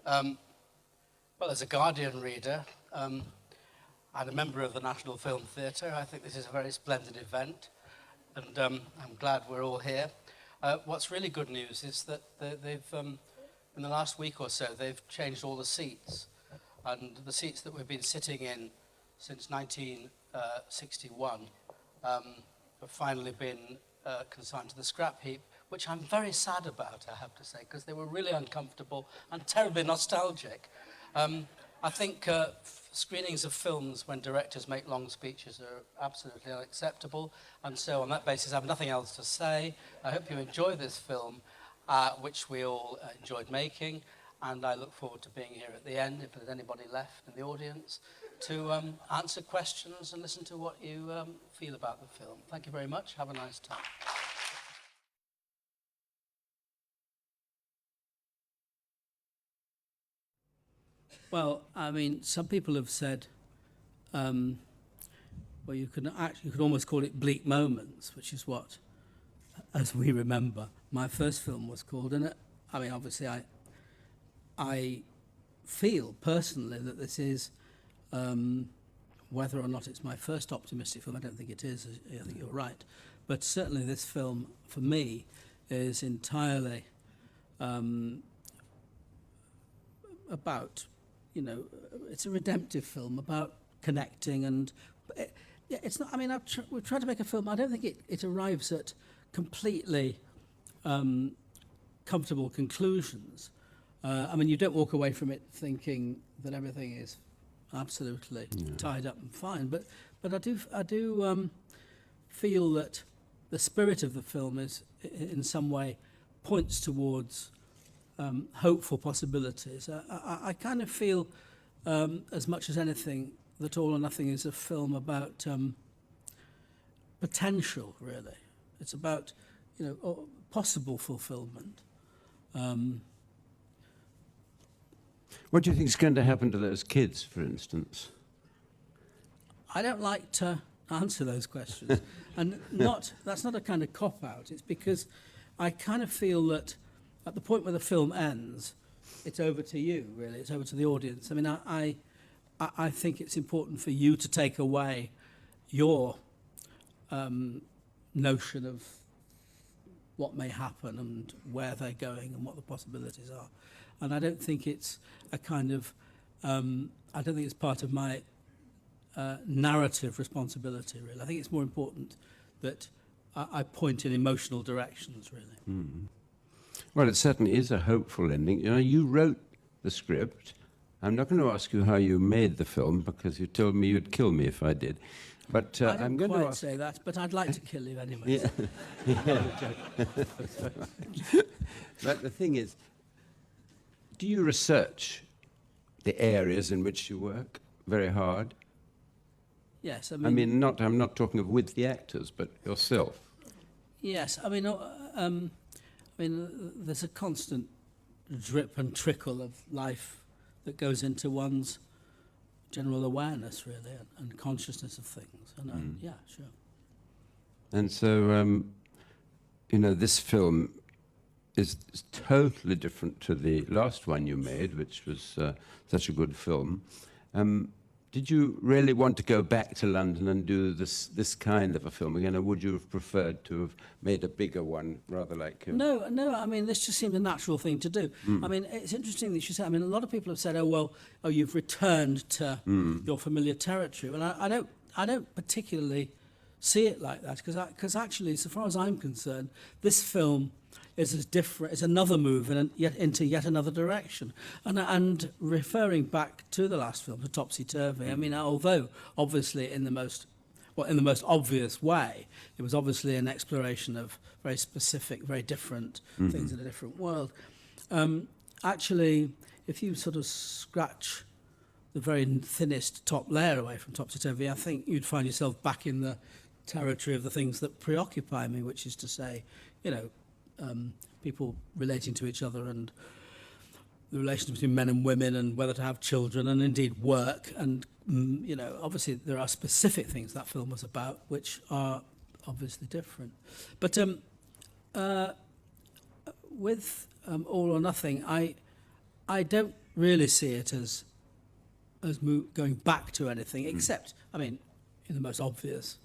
Well, as a Guardian reader and a member of the National Film Theatre, I think this is a very splendid event, and I'm glad we're all here. What's really good news is that they've, in the last week or so, they've changed all the seats, and the seats that we've been sitting in since 1961 have finally been consigned to the scrap heap, which I'm very sad about, I have to say, because they were really uncomfortable and terribly nostalgic. I think screenings of films when directors make long speeches are absolutely unacceptable, and so on that basis I have nothing else to say. I hope you enjoy this film, which we all enjoyed making, and I look forward to being here at the end, if there's anybody left in the audience, to answer questions and listen to what you feel about the film. Thank you very much. Have a nice time. Well, I mean, some people have said, well, you could almost call it Bleak Moments, which is what, as we remember, my first film was called. And I mean, obviously, I feel personally that this is, whether or not it's my first optimistic film, I don't think it is. I think you're right, but certainly this film, for me, is entirely about. You know, it's a redemptive film about connecting, and it's not. I mean, we've tried to make a film. I don't think it arrives at completely comfortable conclusions. I mean, you don't walk away from it thinking that everything is absolutely tied up and fine. But I do feel that the spirit of the film is, in some way, points towards hopeful possibilities. I kind of feel, as much as anything, that All or Nothing is a film about potential, really. It's about, possible fulfillment. What do you think is going to happen to those kids, for instance? I don't like to answer those questions. And that's not a kind of cop-out. It's because I kind of feel that at the point where the film ends, it's over to you, really. It's over to the audience. I mean, I think it's important for you to take away your notion of what may happen and where they're going and what the possibilities are. And I don't think it's a kind of, I don't think it's part of my narrative responsibility, really. I think it's more important that I point in emotional directions, really. Mm. Well, it certainly is a hopeful ending. You wrote the script. I'm not going to ask you how you made the film, because you told me you'd kill me if I did. But I'm going to say that, but I'd like to kill you anyway. Yeah. But the thing is, do you research the areas in which you work very hard? Yes, I'm not talking of with the actors, but yourself. Yes, there's a constant drip and trickle of life that goes into one's general awareness, really, and consciousness of things. And yeah, sure. And so, this film is totally different to the last one you made, which was such a good film. Did you really want to go back to London and do this kind of a film again, or would you have preferred to have made a bigger one, rather like... No, I mean, this just seemed a natural thing to do. I mean, it's interesting that you say, I mean, a lot of people have said, you've returned to your familiar territory. Well, I don't particularly see it like that, because actually, so far as I'm concerned, this film is as different. It's another move into yet another direction. And referring back to the last film, to Topsy Turvy, I mean, although obviously in the most obvious way, it was obviously an exploration of very specific, very different things in a different world. Actually, if you sort of scratch the very thinnest top layer away from Topsy Turvy, I think you'd find yourself back in the territory of the things that preoccupy me, which is to say, people relating to each other and the relations between men and women and whether to have children and indeed work. And, obviously there are specific things that film was about which are obviously different. But with All or Nothing, I don't really see it as going back to anything, except, I mean, in the most obvious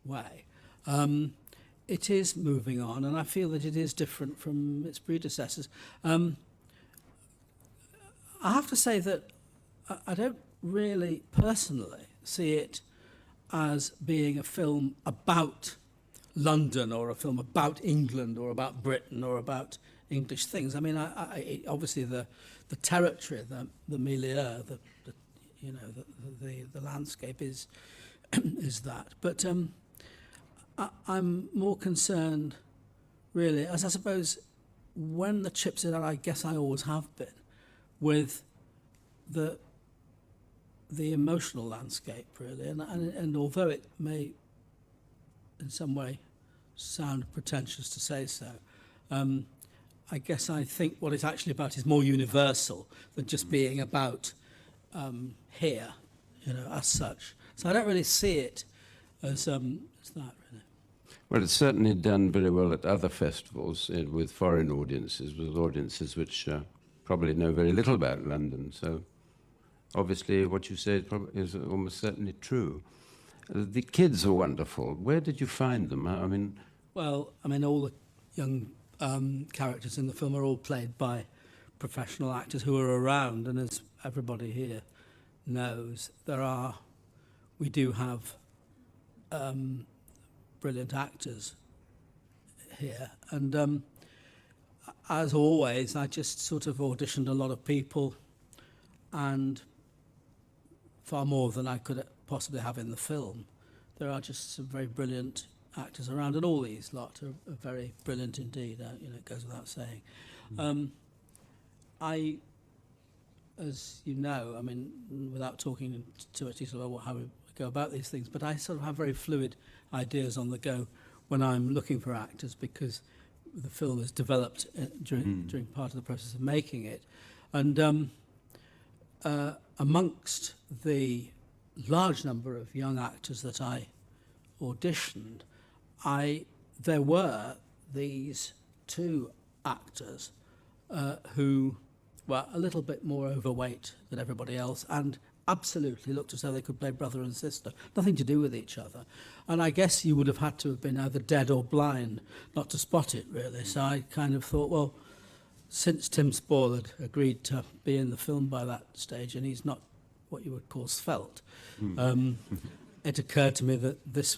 way. It is moving on, and I feel that it is different from its predecessors. I have to say that I don't really personally see it as being a film about London or a film about England or about Britain or about English things. I mean, obviously the territory, the milieu, the landscape is that. But I'm more concerned, really, as I suppose when the chips in, and I guess I always have been, with the emotional landscape, really, and although it may in some way sound pretentious to say so, I guess I think what it's actually about is more universal than just being about here, as such. So I don't really see it as that, really. Well, it's certainly done very well at other festivals with foreign audiences, with audiences which probably know very little about London. So obviously what you say is almost certainly true. The kids are wonderful. Where did you find them? Well, all the young characters in the film are all played by professional actors who are around, and as everybody here knows, we do have brilliant actors here, and as always, I just sort of auditioned a lot of people, and far more than I could possibly have in the film. There are just some very brilliant actors around, and all these lot are very brilliant indeed. It goes without saying. As you know, without talking too much detail about how we go about these things, but I sort of have very fluid ideas on the go when I'm looking for actors, because the film is developed during part of the process of making it, and amongst the large number of young actors that I auditioned, there were these two actors who were a little bit more overweight than everybody else and absolutely looked as though they could play brother and sister, nothing to do with each other. And I guess you would have had to have been either dead or blind not to spot it, really. So I kind of thought, well, since Tim Spall had agreed to be in the film by that stage, and he's not what you would call svelte, it occurred to me that this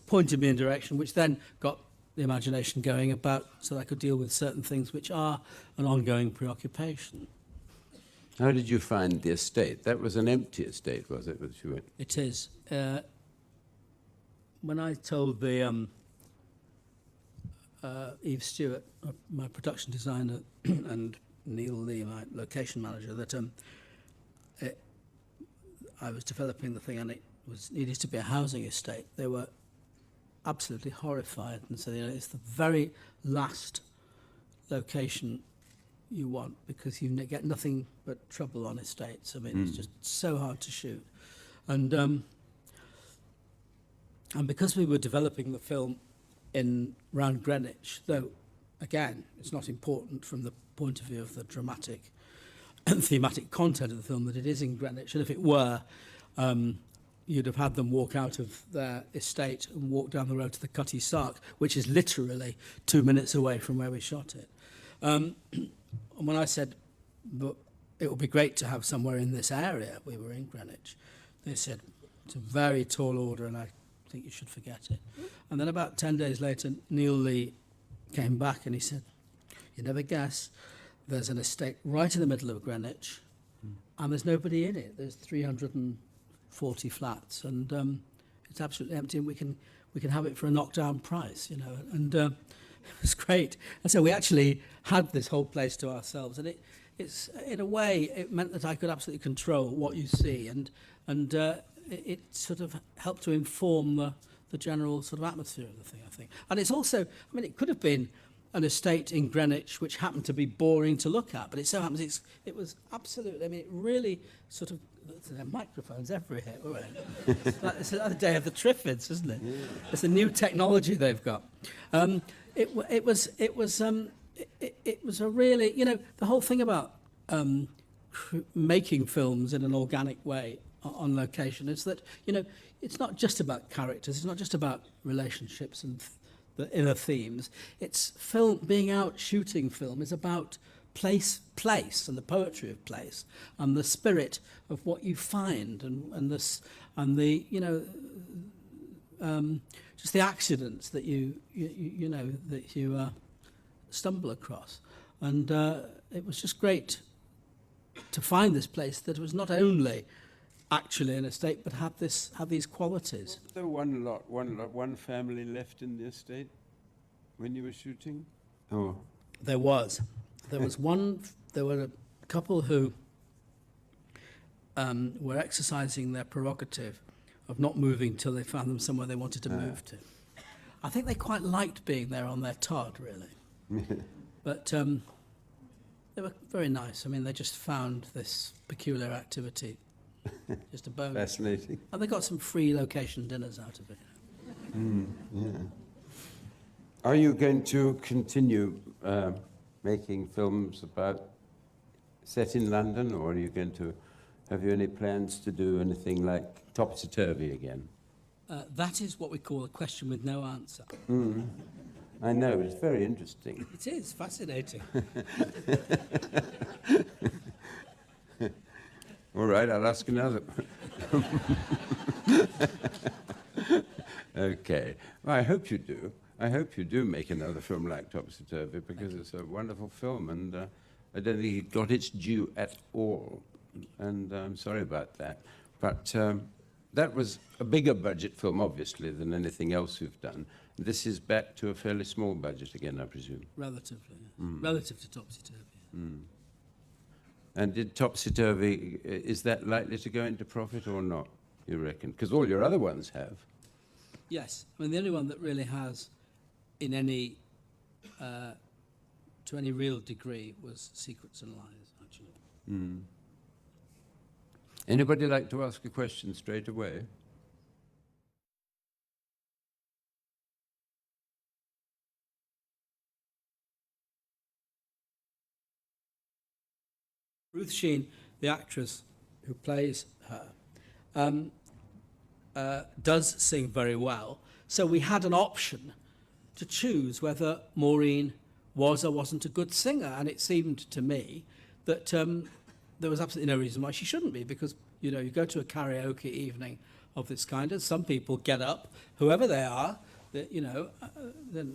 pointed me in a direction which then got the imagination going about, so that I could deal with certain things which are an ongoing preoccupation. How did you find the estate? That was an empty estate, was it? It is. When I told the Eve Stewart, my production designer, and Neil Leigh, my location manager, that I was developing the thing and it needed to be a housing estate, they were absolutely horrified and said, it's the very last location you want, because you get nothing but trouble on estates. It's just so hard to shoot. And because we were developing the film round Greenwich, though, again, it's not important from the point of view of the dramatic and thematic content of the film that it is in Greenwich, and if it were, you'd have had them walk out of their estate and walk down the road to the Cutty Sark, which is literally 2 minutes away from where we shot it. And when I said, but it would be great to have somewhere in this area, we were in Greenwich, they said, it's a very tall order and I think you should forget it. And then about 10 days later, Neil Leigh came back and he said, you never guess, there's an estate right in the middle of Greenwich and there's nobody in it. There's 340 flats and it's absolutely empty, and we can have it for a knockdown price, and it was great. And so we actually had this whole place to ourselves, and it's in a way it meant that I could absolutely control what you see, and it sort of helped to inform the general sort of atmosphere of the thing, I think. And it's also, it could have been an estate in Greenwich which happened to be boring to look at, but it so happens it was absolutely, it really sort of, there are microphones everywhere. It's another day of the Triffids, isn't it? Yeah. It's a new technology they've got. It was a really, the whole thing about making films in an organic way on location is that, you know, it's not just about characters, it's not just about relationships and the inner themes. It's film, being out shooting film is about place, and the poetry of place, and the spirit of what you find, and the you know, just the accidents that you know that you stumble across, and it was just great to find this place that was not only actually an estate, but had these qualities. Was there one family left in the estate when you were shooting? Oh, There was one. There were a couple who were exercising their prerogative of not moving till they found them somewhere they wanted to move to. I think they quite liked being there on their Todd, really. But they were very nice. I mean, they just found this peculiar activity just a bonus. fascinating. And they got some free location dinners out of it. Yeah. Are you going to continue making films set in London, or are you going to, have you any plans to do anything like Topsy-Turvy again? That is what we call a question with no answer. I know, it's very interesting. It is fascinating. All right, I'll ask another. Okay. Well, I hope you do. I hope you do make another film like Topsy-Turvy, because it's a wonderful film, and I don't think it got its due at all. And I'm sorry about that. But that was a bigger budget film, obviously, than anything else we've done. This is back to a fairly small budget again, I presume. Relatively, relative to Topsy-Turvy. And did Topsy-Turvy, is that likely to go into profit or not, you reckon? Because all your other ones have. Yes, I mean, the only one that really has, in any, to any real degree, was Secrets and Lies, actually. Anybody like to ask a question straight away? Ruth Sheen, the actress who plays her, does sing very well. So we had an option to choose whether Maureen was or wasn't a good singer. And it seemed to me that there was absolutely no reason why she shouldn't be, because, you know, you go to a karaoke evening of this kind, and some people get up, whoever they are, that, you know,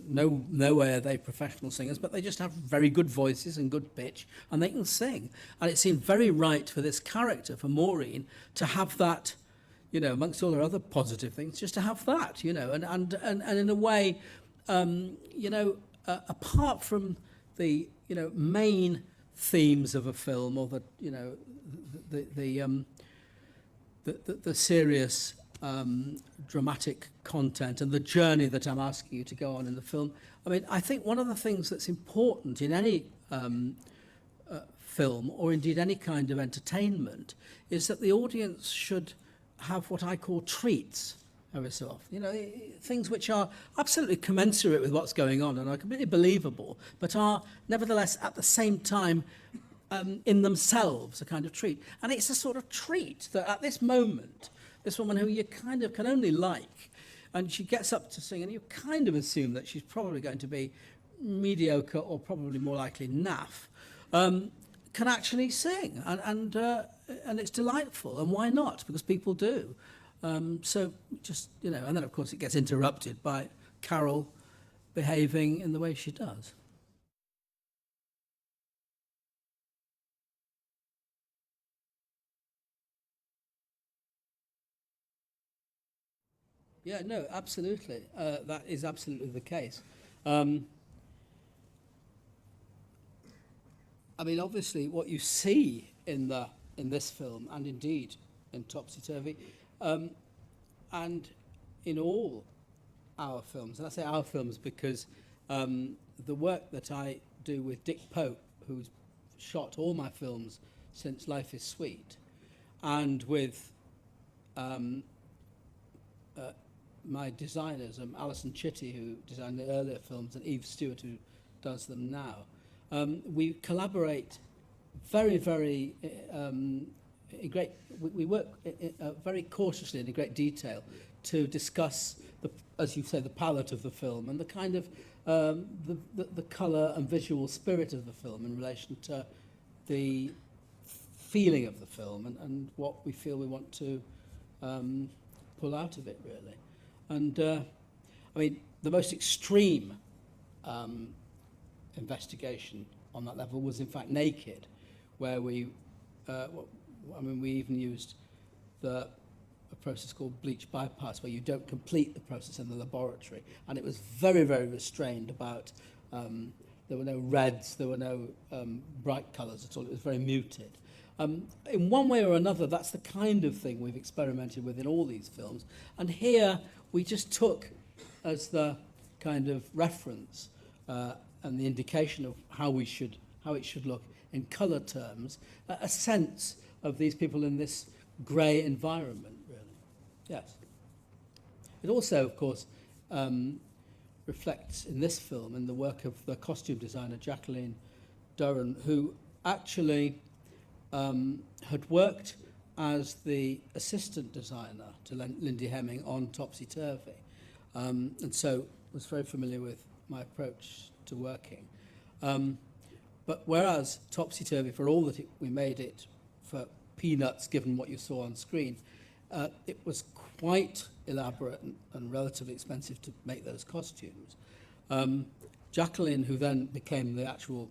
no way are they professional singers, but they just have very good voices and good pitch, and they can sing. And it seemed very right for this character, for Maureen, to have that, you know, amongst all her other positive things, just to have that, you know, and in a way, you know, apart from the, you know, main themes of a film, or the, you know, the serious dramatic content and the journey that I'm asking you to go on in the film. I mean, I think one of the things that's important in any film, or indeed any kind of entertainment, is that the audience should have what I call treats every so often. You know, things which are absolutely commensurate with what's going on and are completely believable, but are nevertheless at the same time in themselves a kind of treat. And it's a sort of treat that at this moment, this woman who you kind of can only like, and she gets up to sing, and you kind of assume that she's probably going to be mediocre, or probably more likely naff, can actually sing, and it's delightful. And why not? Because people do. So just, you know, and then of course it gets interrupted by Carol behaving in the way she does. Yeah, no, absolutely. That is absolutely the case. I mean, obviously, what you see in this film, and indeed in Topsy-Turvy, and in all our films, and I say our films because the work that I do with Dick Pope, who's shot all my films since Life is Sweet, and with my designers, Alison Chitty, who designed the earlier films, and Eve Stewart, who does them now. We collaborate very, very great. We work very cautiously and in great detail to discuss, as you say, the palette of the film and the kind of the colour and visual spirit of the film in relation to the feeling of the film and what we feel we want to pull out of it, really. And I mean, the most extreme investigation on that level was in fact Naked, where we even used a process called bleach bypass, where you don't complete the process in the laboratory, and it was very, very restrained about there were no reds, there were no bright colours at all. It was very muted. In one way or another, that's the kind of thing we've experimented with in all these films, and here we just took as the kind of reference and the indication of how it should look in colour terms, a sense of these people in this grey environment, really. Yes. It also, of course, reflects in this film in the work of the costume designer Jacqueline Duran, who actually had worked as the assistant designer to Lindy Hemming on Topsy Turvy, and so was very familiar with my approach to working. But whereas Topsy Turvy, for all that we made it for peanuts, given what you saw on screen, it was quite elaborate and relatively expensive to make those costumes. Jacqueline, who then became the actual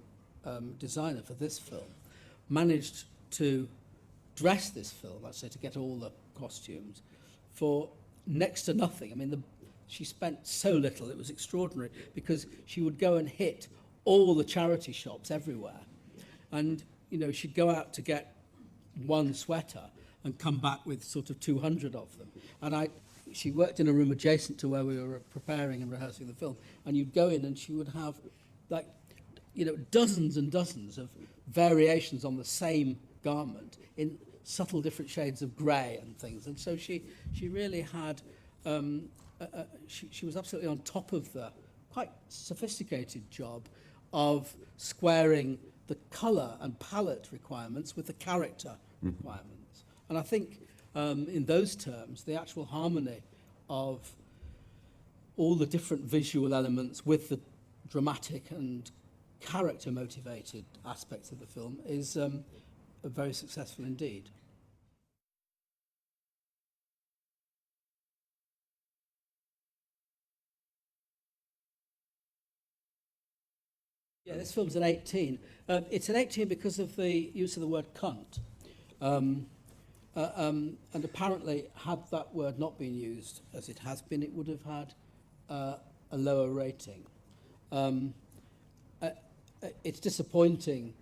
designer for this film, managed to dress this film, I'd say, to get all the costumes, for next to nothing. I mean, she spent so little, it was extraordinary, because she would go and hit all the charity shops everywhere. And, you know, she'd go out to get one sweater and come back with sort of 200 of them. And she worked in a room adjacent to where we were preparing and rehearsing the film. And you'd go in and she would have, like, you know, dozens and dozens of variations on the same garment in subtle different shades of grey and things. And so she really had, she was absolutely on top of the quite sophisticated job of squaring the colour and palette requirements with the character requirements. And I think in those terms, the actual harmony of all the different visual elements with the dramatic and character-motivated aspects of the film is very successful indeed. Yeah, this film's an 18. It's an 18 because of the use of the word cunt. And apparently, had that word not been used, as it has been, it would have had a lower rating. It's disappointing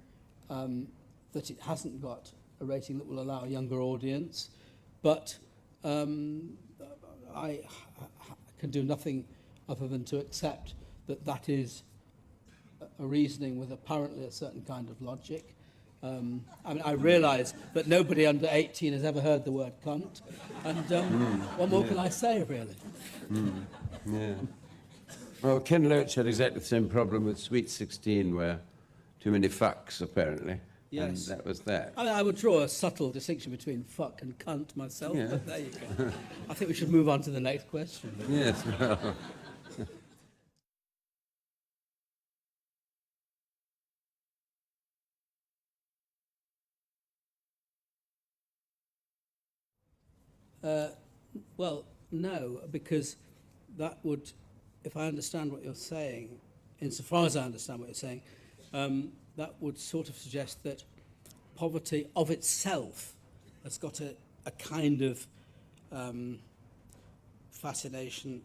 that it hasn't got a rating that will allow a younger audience, but I can do nothing other than to accept that that is a reasoning with apparently a certain kind of logic. I mean, I realise that nobody under 18 has ever heard the word cunt, and what more can I say, really? Yeah. Well, Ken Loach had exactly the same problem with Sweet 16, where too many fucks, apparently. Yes. And that was that. I would draw a subtle distinction between fuck and cunt myself, but there you go. I think we should move on to the next question. Yes, well. Well, no, because that would, if I understand what you're saying, insofar as I understand what you're saying, that would sort of suggest that poverty of itself has got a kind of fascination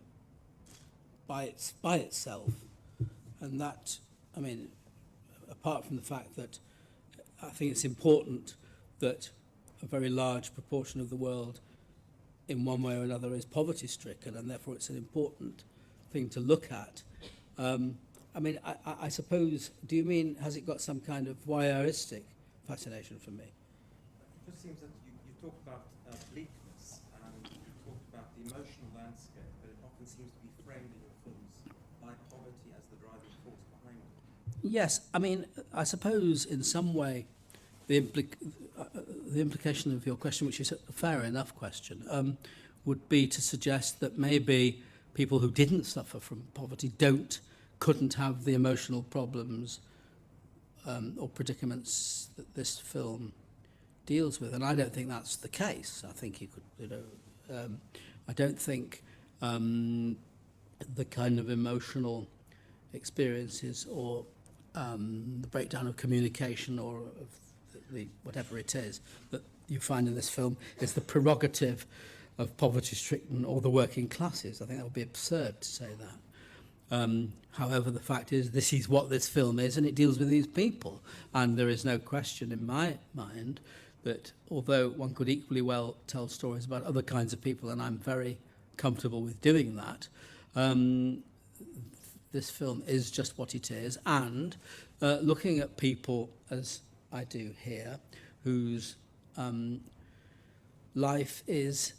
by itself. And that, I mean, apart from the fact that I think it's important that a very large proportion of the world in one way or another is poverty-stricken, and therefore it's an important thing to look at. I mean, I suppose, do you mean, has it got some kind of voyeuristic fascination for me? It just seems that you talk about bleakness, and you talk about the emotional landscape, but it often seems to be framed in your films by poverty as the driving force behind it. Yes, I mean, I suppose in some way the, the implication of your question, which is a fair enough question, would be to suggest that maybe people who didn't suffer from poverty couldn't have the emotional problems or predicaments that this film deals with, and I don't think that's the case. I think you could, I don't think the kind of emotional experiences or the breakdown of communication or of the whatever it is that you find in this film is the prerogative of poverty-stricken or the working classes. I think that would be absurd to say that. However, the fact is this is what this film is, and it deals with these people. And there is no question in my mind that although one could equally well tell stories about other kinds of people, and I'm very comfortable with doing that, this film is just what it is. And looking at people, as I do here, whose life is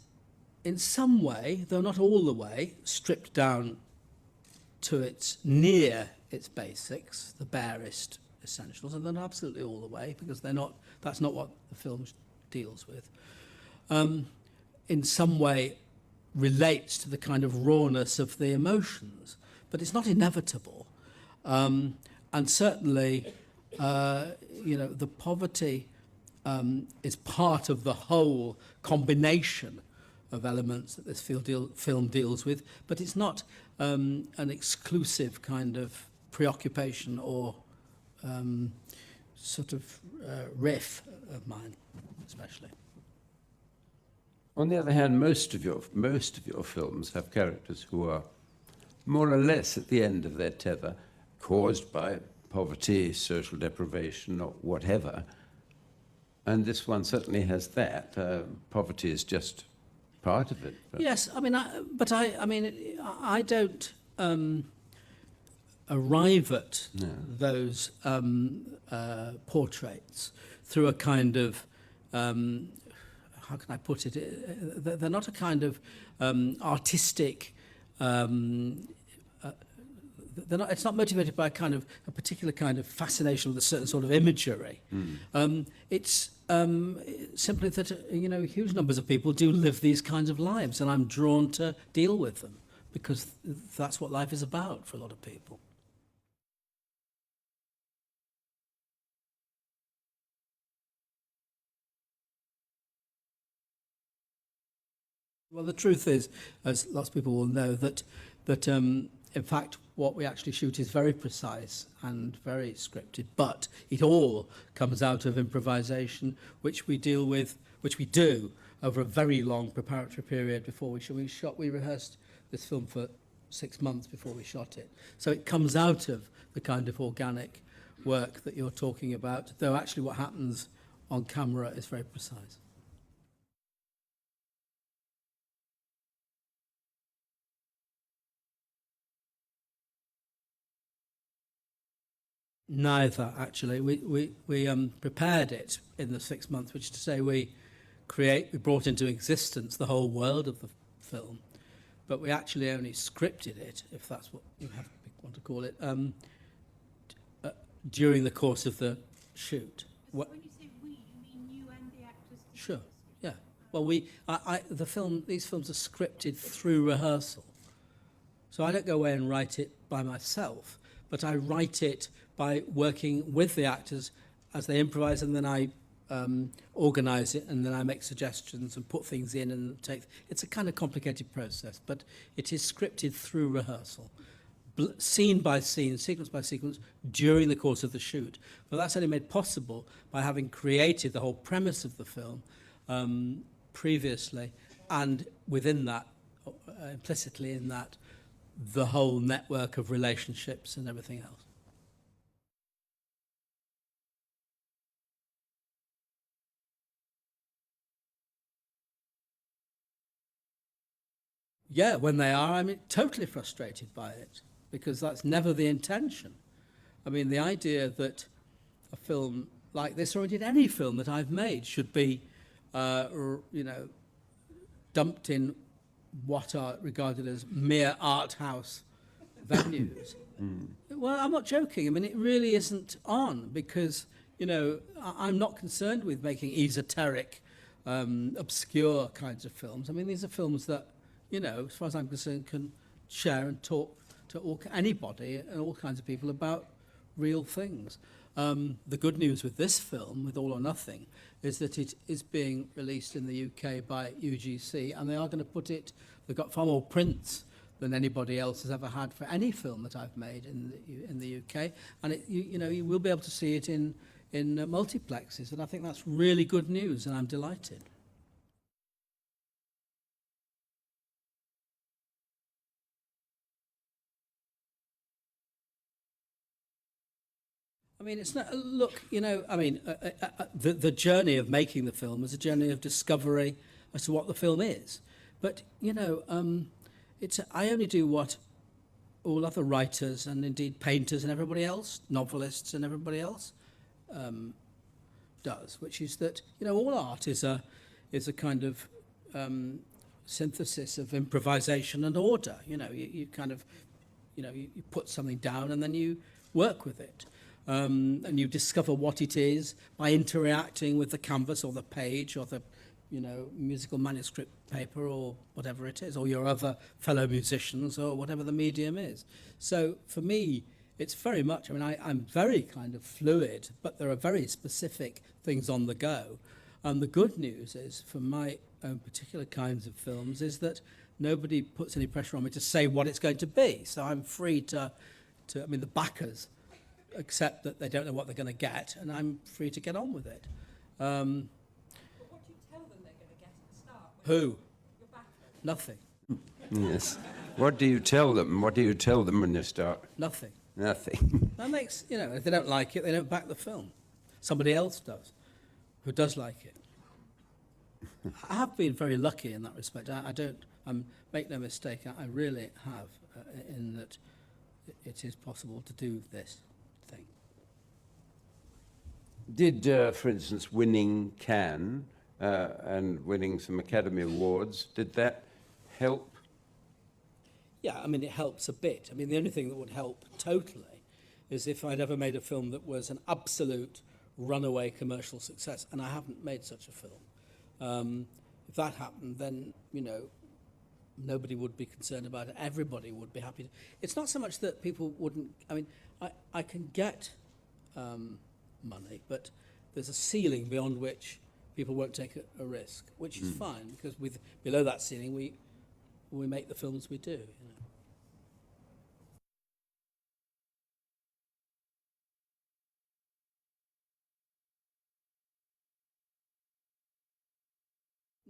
in some way, though not all the way, stripped down to near its basics, the barest essentials, and they're not absolutely all the way, because that's not what the film deals with, in some way relates to the kind of rawness of the emotions, but it's not inevitable. And certainly, the poverty is part of the whole combination of elements that this film deals with, but it's not an exclusive kind of preoccupation or sort of riff of mine, especially. On the other hand, most of your films have characters who are more or less at the end of their tether, caused by poverty, social deprivation, or whatever. And this one certainly has that. Poverty is just part of it. But yes, I mean, I don't arrive at those portraits through a kind of how can I put it? They're not a kind of artistic. It's not motivated by a particular kind of fascination with a certain sort of imagery. It's simply that huge numbers of people do live these kinds of lives, and I'm drawn to deal with them because that's what life is about for a lot of people. Well, the truth is, as lots of people will know, that in fact what we actually shoot is very precise and very scripted, but it all comes out of improvisation, which we do over a very long preparatory period before we shot. We rehearsed this film for 6 months before we shot it. So it comes out of the kind of organic work that you're talking about, though actually what happens on camera is very precise. Neither, actually. We prepared it in the 6 months, which is to say we brought into existence the whole world of the film, but we actually only scripted it, if that's what you want to call it, during the course of the shoot. When you say we, you mean you and the actors? Sure, yeah. Well, these films are scripted through rehearsal. So I don't go away and write it by myself, but I write it by working with the actors as they improvise, and then I organise it, and then I make suggestions and put things in and it's a kind of complicated process, but it is scripted through rehearsal, scene by scene, sequence by sequence, during the course of the shoot. But that's only made possible by having created the whole premise of the film previously, and within that, implicitly in that, the whole network of relationships and everything else. Yeah, when they are, I'm totally frustrated by it, because that's never the intention. I mean, the idea that a film like this, or indeed any film that I've made, should be, dumped in what are regarded as mere art house venues. Well, I'm not joking. I mean, it really isn't on, because you know, I'm not concerned with making esoteric, obscure kinds of films. I mean, these are films that, you know, as far as I'm concerned, can share and talk to anybody and all kinds of people about real things. The good news with this film, with All or Nothing, is that it is being released in the UK by UGC, and they are going to put it, they've got far more prints than anybody else has ever had for any film that I've made in the UK, and you know, you will be able to see it in multiplexes, and I think that's really good news, and I'm delighted. I mean, it's not, look, you know, I mean, the journey of making the film is a journey of discovery as to what the film is. But, you know, I only do what all other writers and indeed painters and everybody else, novelists and everybody else does, which is that, you know, all art is a kind of synthesis of improvisation and order. You know, you kind of, you know, you put something down and then you work with it. And you discover what it is by interacting with the canvas or the page or the, you know, musical manuscript paper or whatever it is, or your other fellow musicians or whatever the medium is. So for me, it's very much, I mean, I'm very kind of fluid, but there are very specific things on the go. And the good news is, for my own particular kinds of films, is that nobody puts any pressure on me to say what it's going to be. So I'm free to I mean, the backers accept that they don't know what they're going to get, and I'm free to get on with it. But what do you tell them they're going to get at the start? Who? Your backers? Nothing. Yes. What do you tell them? What do you tell them when you start? Nothing. Nothing. That makes, you know, if they don't like it, they don't back the film. Somebody else does, who does like it. I have been very lucky in that respect. I don't, make no mistake, I really have, in that it is possible to do this thing. Did, for instance, winning Cannes and winning some Academy Awards, did that help? Yeah, I mean, it helps a bit. I mean, the only thing that would help totally is if I'd ever made a film that was an absolute runaway commercial success, and I haven't made such a film. If that happened, then, you know, nobody would be concerned about it. Everybody would be happy. It's not so much that people wouldn't, I mean, I can get money, but there's a ceiling beyond which people won't take a risk, which is fine, because with below that ceiling, we make the films we do, you know.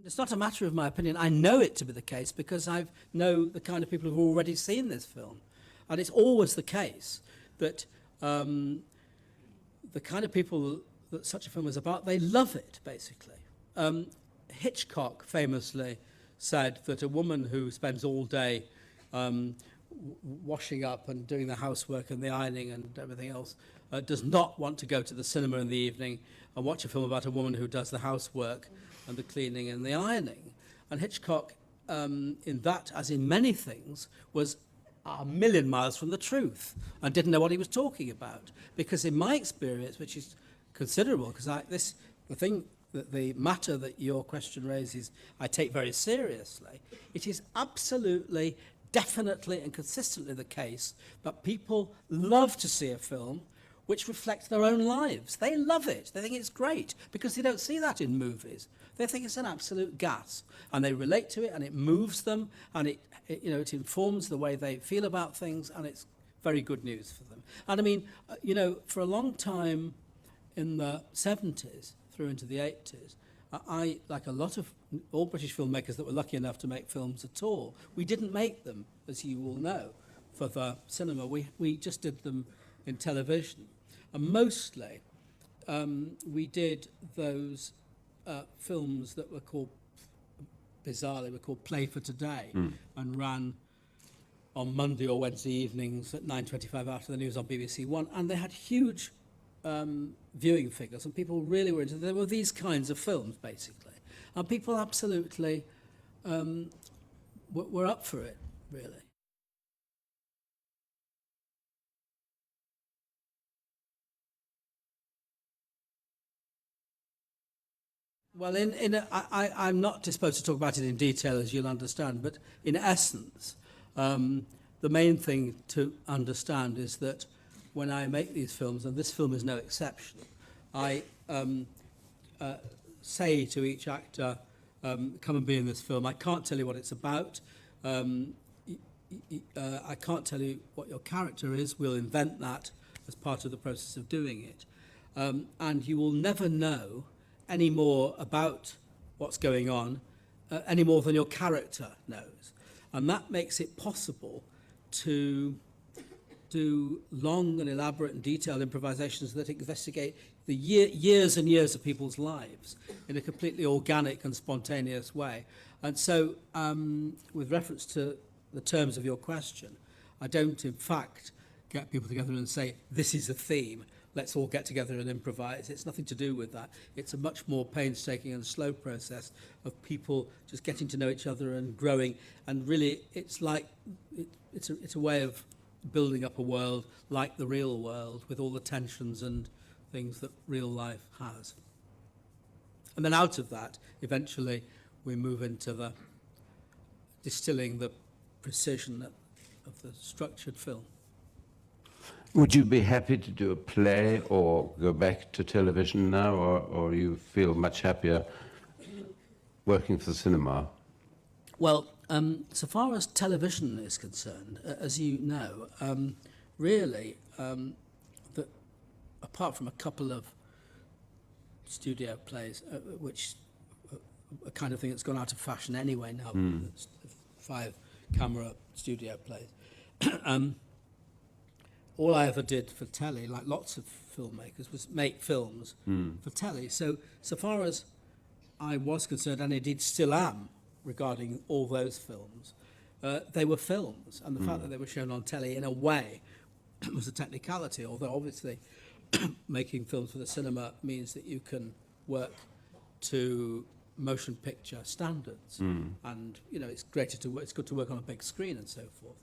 It's not a matter of my opinion. I know it to be the case because I know the kind of people who've already seen this film. And it's always the case that the kind of people that such a film is about, they love it, basically. Hitchcock famously said that a woman who spends all day washing up and doing the housework and the ironing and everything else does not want to go to the cinema in the evening and watch a film about a woman who does the housework and the cleaning and the ironing. And Hitchcock, in that, as in many things, was a million miles from the truth and didn't know what he was talking about. Because in my experience, which is considerable, because the matter that your question raises, I take very seriously, it is absolutely, definitely and consistently the case that people love to see a film which reflects their own lives. They love it. They think it's great because they don't see that in movies. They think it's an absolute gas, and they relate to it, and it moves them, and it informs the way they feel about things, and it's very good news for them. And I mean, for a long time in the 70s through into the 80s, I, like a lot of all British filmmakers that were lucky enough to make films at all, we didn't make them, as you all know, for the cinema. We just did them in television. And mostly, we did those films that were called, bizarrely, were called Play for Today, and ran on Monday or Wednesday evenings at 9:25 after the news on BBC One. And they had huge viewing figures, and people really were into them. There were these kinds of films, basically. And people absolutely were up for it, really. Well, I'm not disposed to talk about it in detail, as you'll understand, but in essence, the main thing to understand is that when I make these films, and this film is no exception, I say to each actor, come and be in this film. I can't tell you what it's about. I can't tell you what your character is. We'll invent that as part of the process of doing it. And you will never know any more about what's going on, any more than your character knows. And that makes it possible to do long and elaborate and detailed improvisations that investigate the years and years of people's lives in a completely organic and spontaneous way. And so, with reference to the terms of your question, I don't, in fact, get people together and say, this is a theme, let's all get together and improvise. It's nothing to do with that. It's a much more painstaking and slow process of people just getting to know each other and growing. And really, it's like, it's a way of building up a world like the real world, with all the tensions and things that real life has. And then out of that, eventually, we move into the distilling the precision of the structured film. Would you be happy to do a play or go back to television now, or you feel much happier working for cinema? Well, so far as television is concerned, as you know, really, apart from a couple of studio plays, which a kind of thing that's gone out of fashion anyway now, 5-camera studio plays, all I ever did for telly, like lots of filmmakers, was make films for telly. So far as I was concerned, and indeed still am, regarding all those films, they were films, and the fact that they were shown on telly in a way was a technicality, although obviously making films for the cinema means that you can work to motion picture standards, and it's it's good to work on a big screen and so forth.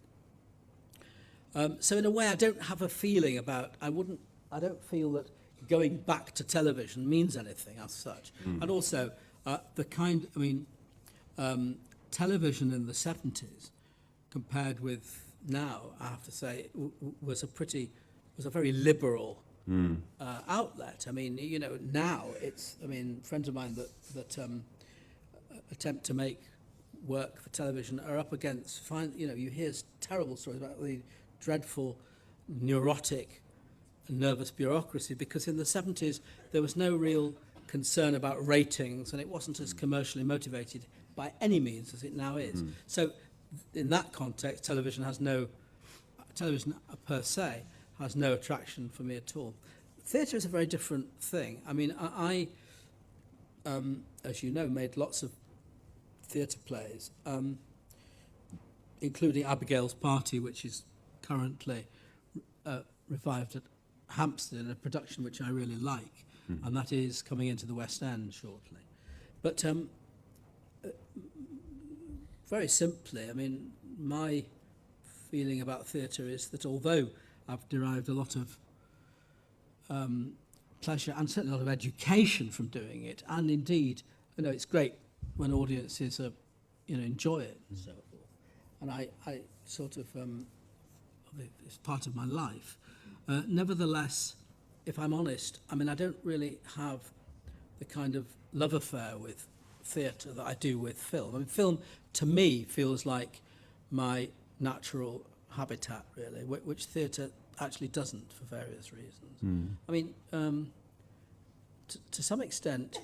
So in a way, I don't have a feeling about. I don't feel that going back to television means anything as such. And also, television in the 70s, compared with now, I have to say, was a very liberal outlet. I mean, now it's. I mean, friends of mine that attempt to make work for television are up against. You hear terrible stories about the dreadful, neurotic, nervous bureaucracy, because in the 70s there was no real concern about ratings, and it wasn't as commercially motivated by any means as it now is. So in that context, television per se has no attraction for me at all. Theatre is a very different thing. I mean, I as you know, made lots of theatre plays, including Abigail's Party, which is currently revived at Hampstead in a production which I really like, and that is coming into the West End shortly. But very simply, I mean, my feeling about theatre is that although I've derived a lot of pleasure and certainly a lot of education from doing it, and indeed, it's great when audiences enjoy it and so forth, and I sort of it's part of my life. Nevertheless, if I'm honest, I mean, I don't really have the kind of love affair with theatre that I do with film. I mean, film, to me, feels like my natural habitat, really, which theatre actually doesn't, for various reasons. I mean, to some extent,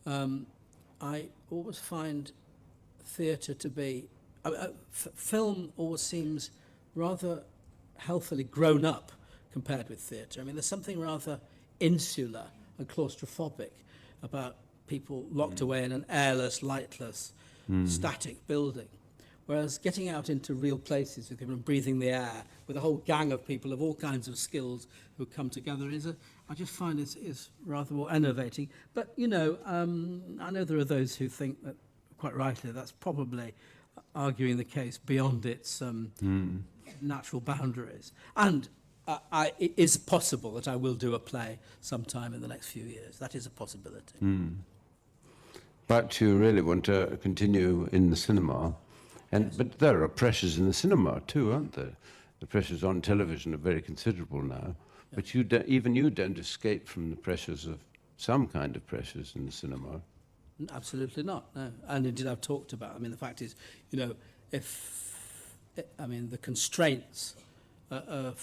I always find theatre to be... film always seems rather healthily grown up compared with theatre. I mean, there's something rather insular and claustrophobic about people locked away in an airless, lightless, static building. Whereas getting out into real places with people and breathing the air with a whole gang of people of all kinds of skills who come together I just find is rather more enervating. But, I know there are those who think that, quite rightly, that's probably arguing the case beyond its natural boundaries. And it is possible that I will do a play sometime in the next few years. That is a possibility. But you really want to continue in the cinema. But there are pressures in the cinema too, aren't there? The pressures on television are very considerable now. But even you don't escape from the pressures of some kind of pressures in the cinema. Absolutely not, no. And indeed I've talked about, I mean, the fact is, you know, the constraints, as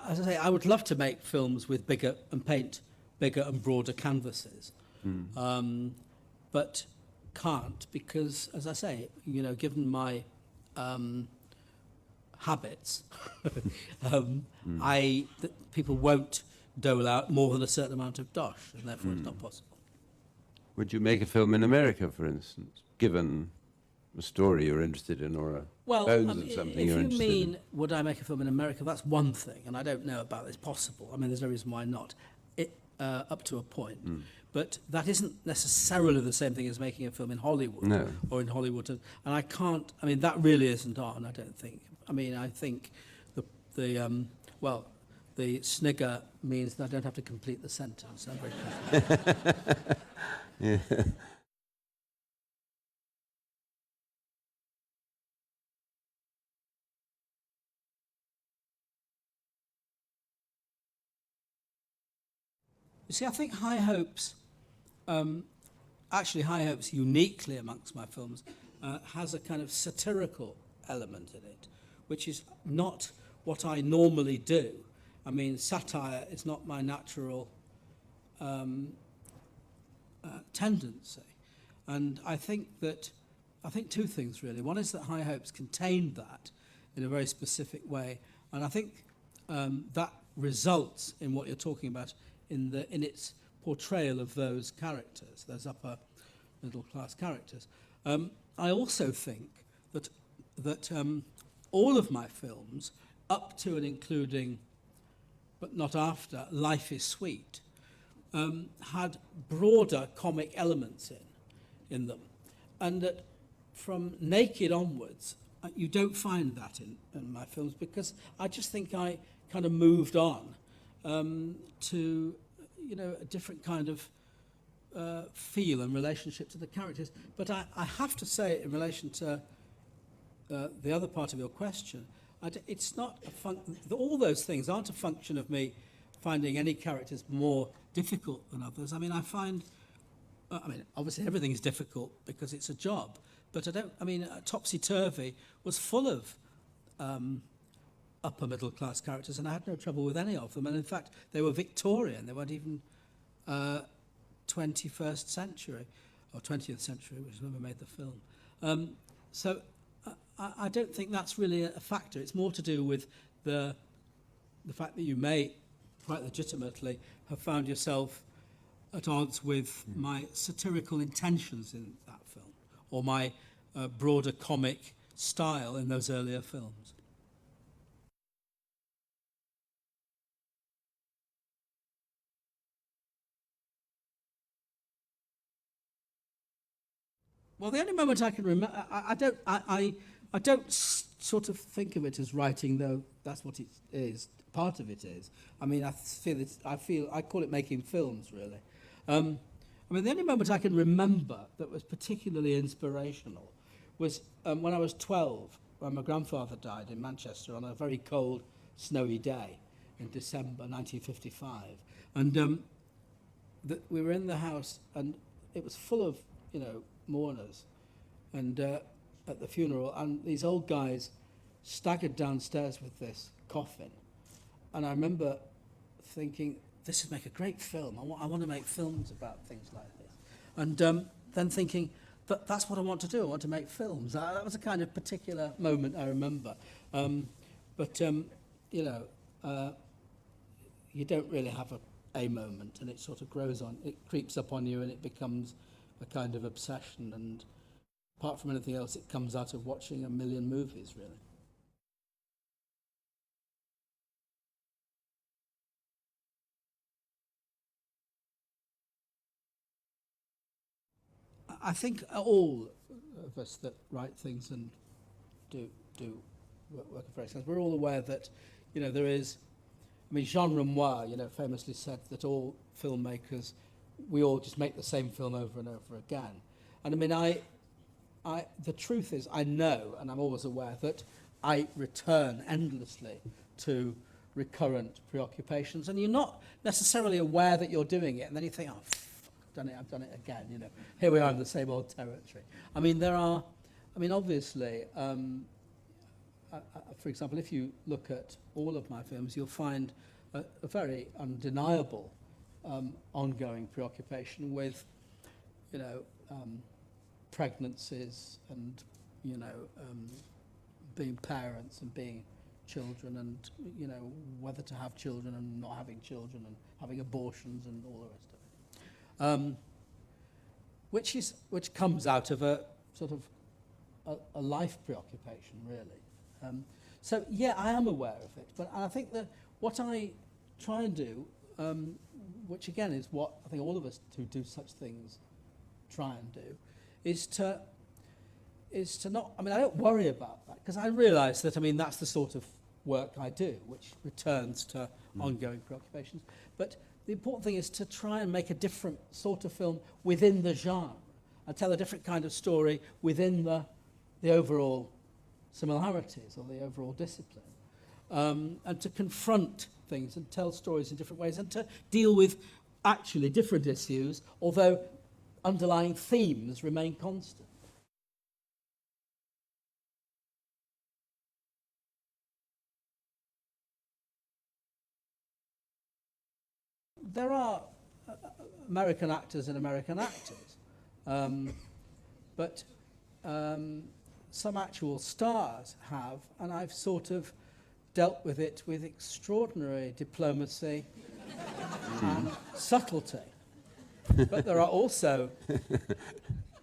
I say, I would love to make films with bigger and broader canvases. But can't because, as I say, you know, given my habits, people won't dole out more than a certain amount of dosh, and therefore it's not possible. Would you make a film in America, for instance, given a story you're interested in or a bones of something you're interested in? If you mean, would I make a film in America, that's one thing, and I don't know about it's possible. I mean, there's no reason why not, up to a point. But that isn't necessarily the same thing as making a film in Hollywood or in Hollywood. And I can't, I mean, that really isn't on, I don't think. I mean, I think the snigger means that I don't have to complete the sentence. I'm very confident. Yeah. You see, I think High Hopes, High Hopes uniquely amongst my films, has a kind of satirical element in it, which is not what I normally do. I mean, satire is not my natural tendency. And I think two things really. One is that High Hopes contained that in a very specific way. And I think that results in what you're talking about in its portrayal of those characters, those upper middle class characters. I also think that all of my films, up to and including, but not after, Life is Sweet, had broader comic elements in them. And that from Naked onwards, you don't find that in my films, because I just think I kind of moved on to, you know, a different kind of feel and relationship to the characters. But I have to say, in relation to the other part of your question, it's not all those things aren't a function of me finding any characters more difficult than others. I mean, obviously everything is difficult because it's a job, but Topsy Turvy was full of upper middle class characters, and I had no trouble with any of them. And in fact, they were Victorian. They weren't even 21st century or 20th century, which is when we made the film. So I don't think that's really a factor. It's more to do with the fact that you may quite legitimately have found yourself at odds with my satirical intentions in that film, or my broader comic style in those earlier films. Well, the only moment I can remember, I don't sort of think of it as writing, though that's what it is. Part of it is. I mean, I call it making films, really. The only moment I can remember that was particularly inspirational was when I was 12, when my grandfather died in Manchester on a very cold, snowy day in December 1955. And we were in the house, and it was full of, you know, mourners, and at the funeral, and these old guys staggered downstairs with this coffin, and I remember thinking, this would make a great film. I want to make films about things like this, and then thinking, but that's what I want to do. I want to make films. That was a kind of particular moment I remember, you know, you don't really have a moment, and it sort of grows on. It creeps up on you, and it becomes a kind of obsession, and apart from anything else, it comes out of watching a million movies, really. I think all of us that write things and do work in various sense, we're all aware that, you know, there is, I mean, Jean Renoir, you know, famously said that all filmmakers we all just make the same film over and over again. And I mean, the truth is, I know, and I'm always aware, that I return endlessly to recurrent preoccupations, and you're not necessarily aware that you're doing it, and then you think, oh, I've done it again, you know. Here we are in the same old territory. I mean, obviously, for example, if you look at all of my films, you'll find a very undeniable ongoing preoccupation with, you know, pregnancies and, you know, being parents and being children and, you know, whether to have children and not having children and having abortions and all the rest of it. Which comes out of a sort of a life preoccupation, really. So, yeah, I am aware of it, but I think that what I try and do, which again is what I think all of us who do such things try and do, is to not, I mean, I don't worry about that, because I realise that, I mean, that's the sort of work I do, which returns to ongoing preoccupations. But the important thing is to try and make a different sort of film within the genre, and tell a different kind of story within the overall similarities or the overall discipline, and to confront things and tell stories in different ways, and to deal with actually different issues, although underlying themes remain constant. There are American actors and American actors, but some actual stars have, and I've sort of dealt with it with extraordinary diplomacy and subtlety. But there are also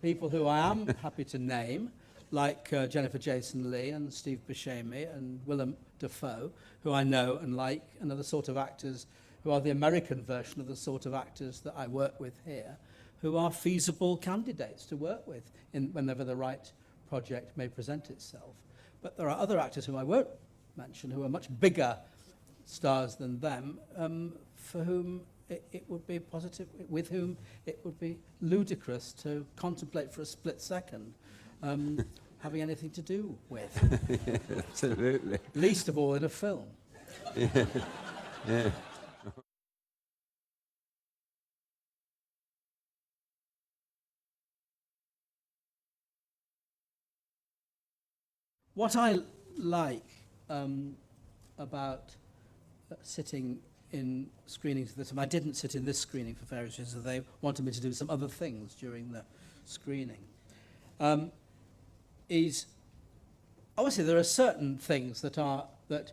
people who I am happy to name, like Jennifer Jason Leigh and Steve Buscemi and Willem Dafoe, who I know and like, and are the sort of actors who are the American version of the sort of actors that I work with here, who are feasible candidates to work with whenever the right project may present itself. But there are other actors whom I won't mention, who are much bigger stars than them, for whom it would be positive, with whom it would be ludicrous to contemplate for a split second having anything to do with. Yeah, absolutely. Least of all in a film. Yeah. Yeah. What I like about sitting in screenings of this, and I didn't sit in this screening for various reasons, they wanted me to do some other things during the screening, is obviously there are certain things that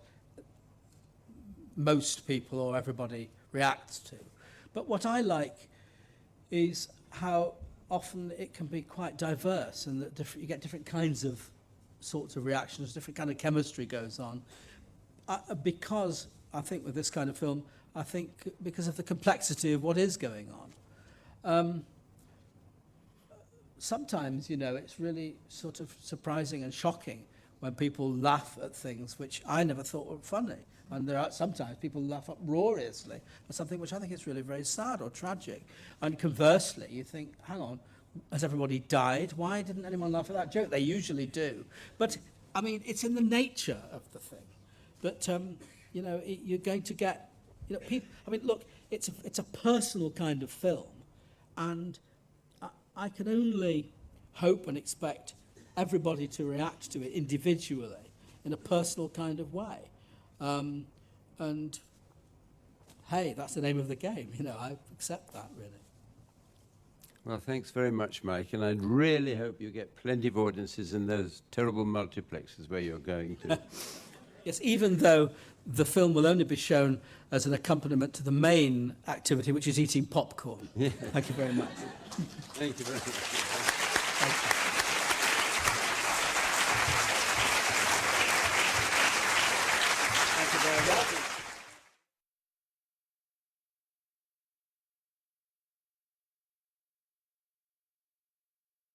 most people or everybody reacts to. But what I like is how often it can be quite diverse, and that you get different kinds of sorts of reactions, different kind of chemistry goes on. Because I think with this kind of film, I think because of the complexity of what is going on. Sometimes, you know, it's really sort of surprising and shocking when people laugh at things which I never thought were funny. And there are sometimes people laugh uproariously at something which I think is really very sad or tragic. And conversely, you think, hang on, has everybody died? Why didn't anyone laugh at that joke? They usually do. But, I mean, it's in the nature of the thing that, you know, you're going to get, you know, people, I mean, look, it's a personal kind of film, and I can only hope and expect everybody to react to it individually in a personal kind of way. And, hey, that's the name of the game, you know, I accept that, really. Well, thanks very much, Mike, and I really hope you get plenty of audiences in those terrible multiplexes where you're going to. Yes, even though the film will only be shown as an accompaniment to the main activity, which is eating popcorn. Yeah. Thank you very much. Thank you very much.